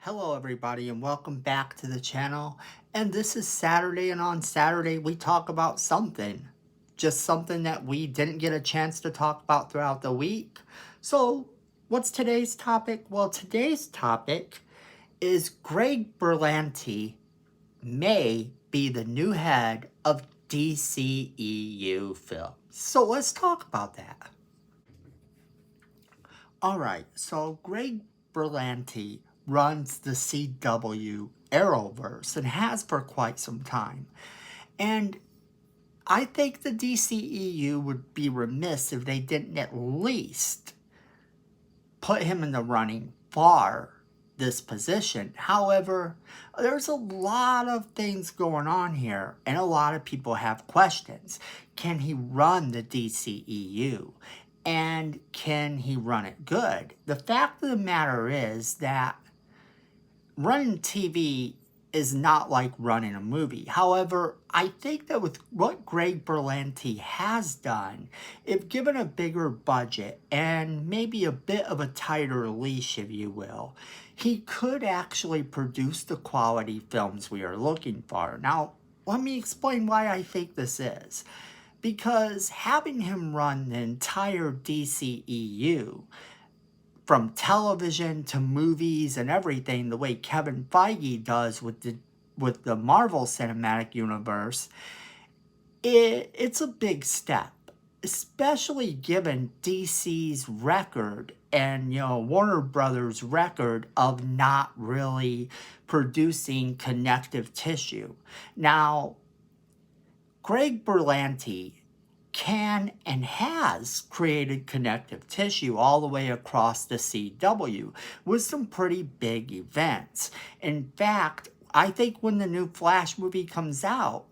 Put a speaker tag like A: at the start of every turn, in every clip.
A: Hello everybody and welcome back to the channel. And this is Saturday, and on Saturday we talk about something. Just something that we didn't get a chance to talk about throughout the week. So what's today's topic? Well, today's topic is Greg Berlanti may be the new head of DCEU films. So let's talk about that. Alright, so Greg Berlanti runs the CW Arrowverse and has for quite some time. And I think the DCEU would be remiss if they didn't at least put him in the running for this position. However, there's a lot of things going on here and a lot of people have questions. Can he run the DCEU? And can he run it good? The fact of the matter is that running TV is not like running a movie. However, I think that with what Greg Berlanti has done, if given a bigger budget and maybe a bit of a tighter leash, if you will, he could actually produce the quality films we are looking for. Now, let me explain why I think this is. Because having him run the entire DCEU, from television to movies and everything, the way Kevin Feige does with the Marvel Cinematic Universe, it's a big step, especially given DC's record and, Warner Brothers' record of not really producing connective tissue. Now, Greg Berlanti can and has created connective tissue all the way across the CW with some pretty big events. In fact, I think when the new Flash movie comes out,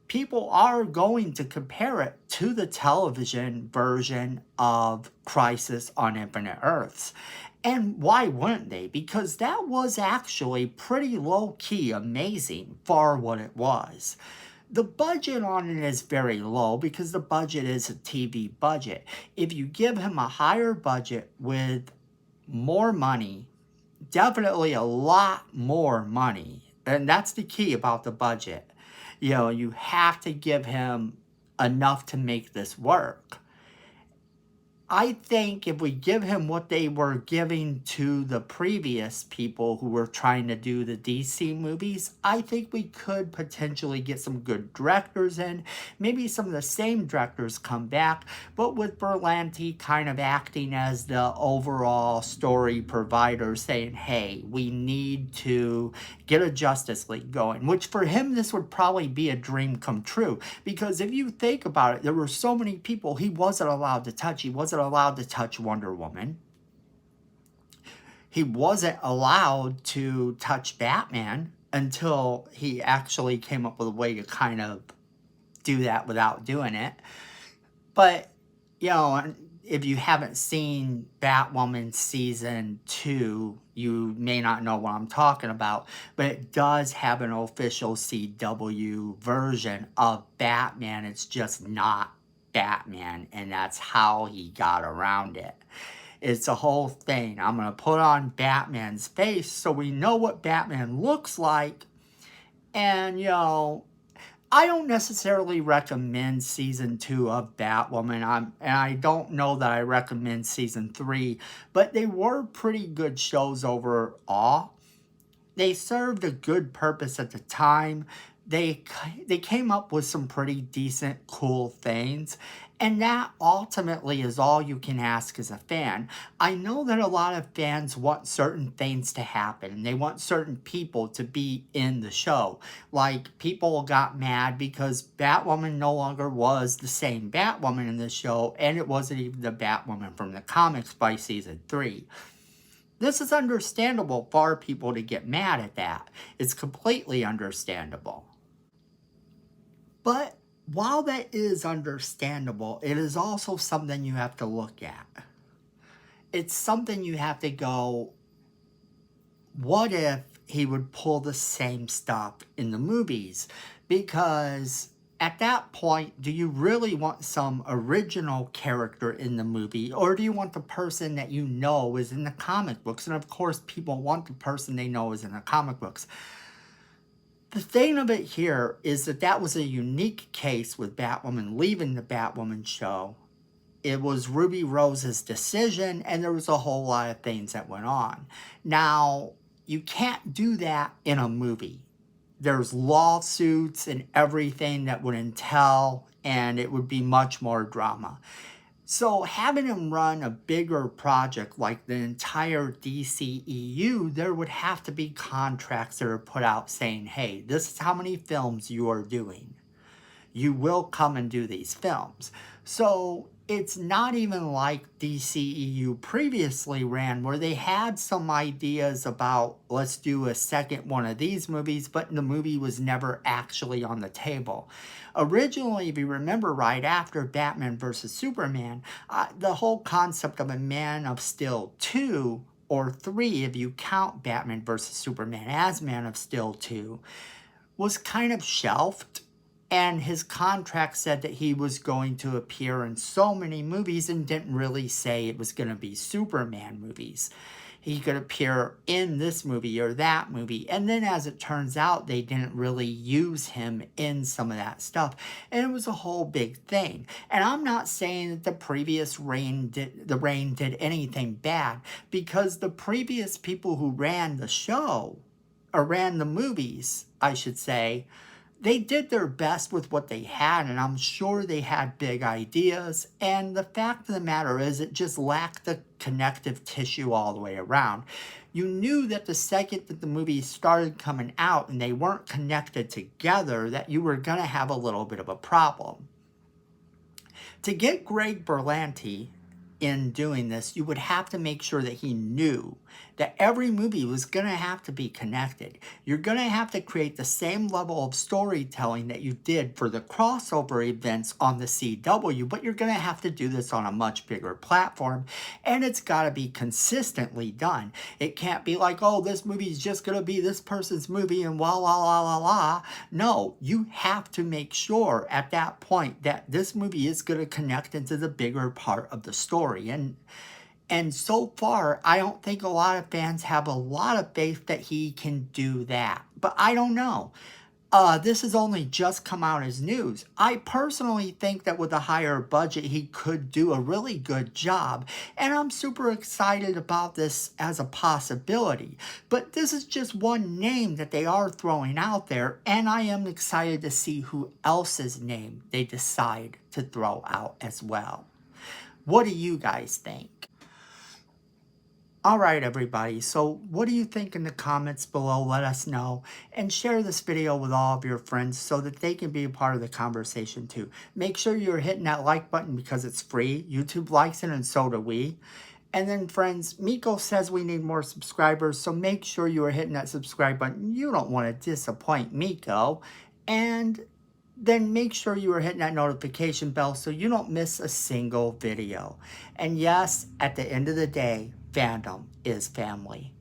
A: people are going to compare it to the television version of Crisis on Infinite Earths. And why wouldn't they? Because that was actually pretty low-key amazing for what it was. The budget on it is very low because the budget is a TV budget. If you give him a higher budget with more money, definitely a lot more money, and that's the key about the budget. You have to give him enough to make this work. I think if we give him what they were giving to the previous people who were trying to do the DC movies, I think we could potentially get some good directors in. Maybe some of the same directors come back, but with Berlanti kind of acting as the overall story provider, saying, hey, we need to get a Justice League going, which for him, this would probably be a dream come true. Because if you think about it, there were so many people he wasn't allowed to touch. He wasn't allowed to touch Wonder Woman. He wasn't allowed to touch Batman until he actually came up with a way to kind of do that without doing it. But, if you haven't seen Batwoman Season 2, you may not know what I'm talking about, but it does have an official CW version of Batman. It's just not Batman, and that's how he got around it. It's a whole thing. I'm going to put on Batman's face so we know what Batman looks like. And, I don't necessarily recommend Season 2 of Batwoman, and I don't know that I recommend Season 3, but they were pretty good shows overall. They served a good purpose at the time. They came up with some pretty decent, cool things, and that ultimately is all you can ask as a fan. I know that a lot of fans want certain things to happen, and they want certain people to be in the show. Like, people got mad because Batwoman no longer was the same Batwoman in the show, and it wasn't even the Batwoman from the comics by Season 3. This is understandable for people to get mad at that. It's completely understandable. But while that is understandable, it is also something you have to look at. It's something you have to go, what if he would pull the same stuff in the movies? Because at that point, do you really want some original character in the movie, or do you want the person that you know is in the comic books? And of course, people want the person they know is in the comic books. The thing of it here is that that was a unique case with Batwoman leaving the Batwoman show. It was Ruby Rose's decision, and there was a whole lot of things that went on. Now, you can't do that in a movie. There's lawsuits and everything that would entail, and it would be much more drama. So having him run a bigger project like the entire DCEU, there would have to be contracts that are put out saying, hey, this is how many films you are doing. You will come and do these films. So it's not even like DCEU previously ran, where they had some ideas about, let's do a second one of these movies, but the movie was never actually on the table. Originally, if you remember, right after Batman vs. Superman, the whole concept of a Man of Steel 2, or 3 if you count Batman vs. Superman as Man of Steel 2, was kind of shelved. And his contract said that he was going to appear in so many movies and didn't really say it was going to be Superman movies. He could appear in this movie or that movie. And then as it turns out, they didn't really use him in some of that stuff. And it was a whole big thing. And I'm not saying that the previous reign did anything bad, because the previous people who ran the show, or ran the movies, I should say, they did their best with what they had, and I'm sure they had big ideas. And the fact of the matter is, it just lacked the connective tissue all the way around. You knew that the second that the movies started coming out and they weren't connected together, that you were going to have a little bit of a problem. To get Greg Berlanti in doing this, you would have to make sure that he knew that every movie was going to have to be connected. You're going to have to create the same level of storytelling that you did for the crossover events on the CW, but you're going to have to do this on a much bigger platform, and it's got to be consistently done. It can't be like, oh, this movie is just going to be this person's movie and la la la la la. No, you have to make sure at that point that this movie is going to connect into the bigger part of the story. And so far, I don't think a lot of fans have a lot of faith that he can do that. But I don't know. This has only just come out as news. I personally think that with a higher budget, he could do a really good job. And I'm super excited about this as a possibility. But this is just one name that they are throwing out there. And I am excited to see who else's name they decide to throw out as well. What do you guys think? All right, everybody. So what do you think in the comments below? Let us know. And share this video with all of your friends so that they can be a part of the conversation too. Make sure you're hitting that like button because it's free. YouTube likes it and so do we. And then, friends, Miko says we need more subscribers, so make sure you are hitting that subscribe button. You don't want to disappoint Miko. And then make sure you are hitting that notification bell so you don't miss a single video. And yes, at the end of the day, fandom is family.